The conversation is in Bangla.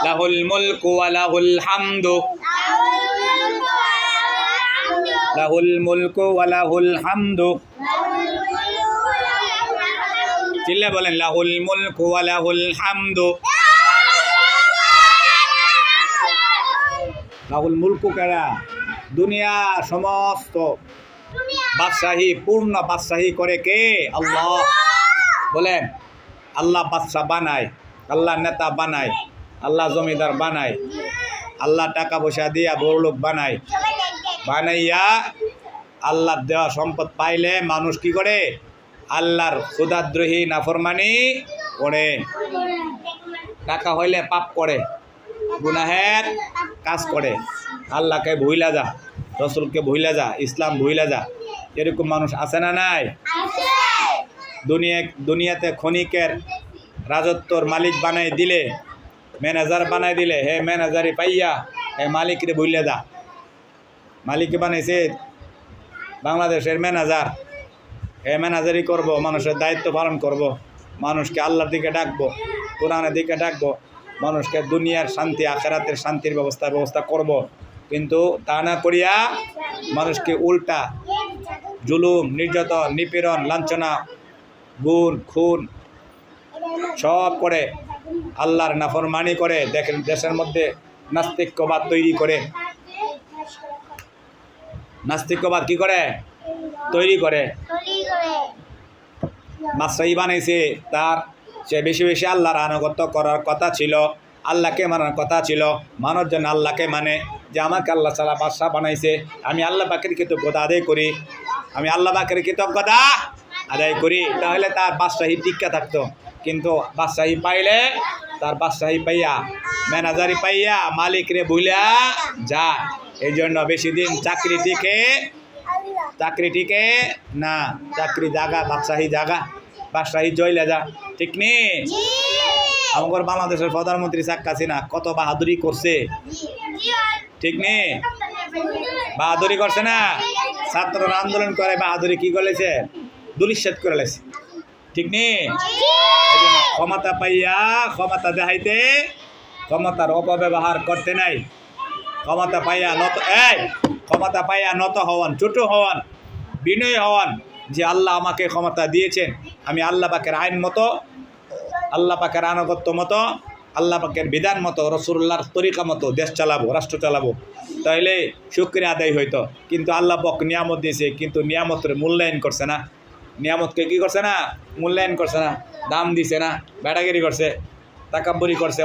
লাহুল মুলকু ওয়া লাহুল হামদু, লাহুল মুলকু ওয়া লাহুল হামদু। চিল্লা বলেন লাহুল মুলকু ওয়া লাহুল হামদু। লাহুল মুলকু কারা? দুনিয়া সমস্ত বাদশাহী, পূর্ণ বাদশাহী করে কে? আল্লাহ। বলেন আল্লাহ বাদশাহ বানায়, আল্লাহ নেতা বানায়, আল্লাহ জমিদার বানায়, আল্লাহ টাকা পয়সা দিয়া বড়লোক বানায়। বানাইয়া আল্লাহর দেওয়া সম্পদ পাইলে মানুষ কি করে? আল্লাহর ক্ষুধাদ্রোহী নাফরমানি করে। টাকা হইলে পাপ করে, গুনাহের কাজ করে। আল্লাহকে ভুইলা যা, রসুলকে ভুইলা যা, ইসলাম ভুইলা যা। এরকম মানুষ আছে না নাই? দুনিয়াতে ক্ষণিকের রাজত্বর মালিক বানাই দিলে, ম্যানেজার বানাই দিলে, হে ম্যানেজারি পাইয়া হে মালিকরে ভুইলা যা। মালিককে বানাইছে বাংলাদেশের ম্যানেজার, হে ম্যানেজারি করব, মানুষের দায়িত্ব পালন করব, মানুষকে আল্লাহর দিকে ডাকবো, কোরআনের দিকে ডাকবো, মানুষকে দুনিয়ার শান্তি আখিরাতের শান্তির ব্যবস্থা করব। কিন্তু তা না করিয়া মানুষকে উল্টা জুলুম, নির্যাতন, নিপীড়ন, লাঞ্ছনা, গুণ, খুন সব করে, আল্লাহর নাফরমানি করে। দেখেন দেশের মধ্যে নাস্তিক্যবাদ তৈরি করে। নাস্তিক্যবাদ কি করে? তৈরি করে। বাদশাহী বানাইছে, তার সে বেশি বেশি আল্লাহর আনুগত্য করার কথা ছিল, আল্লাহকে মানার কথা ছিল। মানুষজন আল্লাহকে মানে যে আমাকে আল্লাহ ছাড়া বাদশাহ বানাইছে, আমি আল্লাহ পাকের কৃতজ্ঞতা আদায় করি, আমি আল্লাহ পাকের কৃতজ্ঞতা আদায় করি, তাহলে তার বাদশাহী টিক্কা থাকতো। কিন্তু বাদশাহী পাইলে, তার বাদশাহী পাইয়া, ম্যানেজারি পাইয়া মালিকরে ভুইলা যা। এই জন্য বেশি দিন চাকরি টিকে না। চাকরি জাগা, বাদশাহী জাগা, বাদশাহী জয়লা যা। ঠিক নেই? আমার বাংলাদেশের প্রধানমন্ত্রী শেখ হাসিনা কত বাহাদুরি করছে, ঠিক নেই? বাহাদুরি করছে না? ছাত্ররা আন্দোলন করে বাহাদুরি কি করেছে? দুলিশ্বাত করে লেছে, ঠিক নেই? ক্ষমতা পাইয়া ক্ষমতা দেখাইতে, ক্ষমতার অপব্যবহার করতে নাই। ক্ষমতা পাইয়া নত হওয়ান, ছোট হওয়ান, বিনয় হওয়ান, যে আল্লাহ আমাকে ক্ষমতা দিয়েছেন, আমি আল্লাহ পাকের আইন মতো, আল্লাহ পাকের আনুগত্য মতো, আল্লাহ পাকের বিধান মতো, রসুল্লাহর তরিকা মতো দেশ চালাবো, রাষ্ট্র চালাবো, তাইলে শুকরিয়া আদায় হইতো। কিন্তু আল্লাহ পাক নিয়ামত দিয়েছে, কিন্তু নিয়ামতের মূল্যায়ন করছে না। নিয়ামতকে কি করছে না? মূল্যায়ন করছে না, দাম দিছে না, বেটাগিরি করছে, তাকাব্বুরি করছে।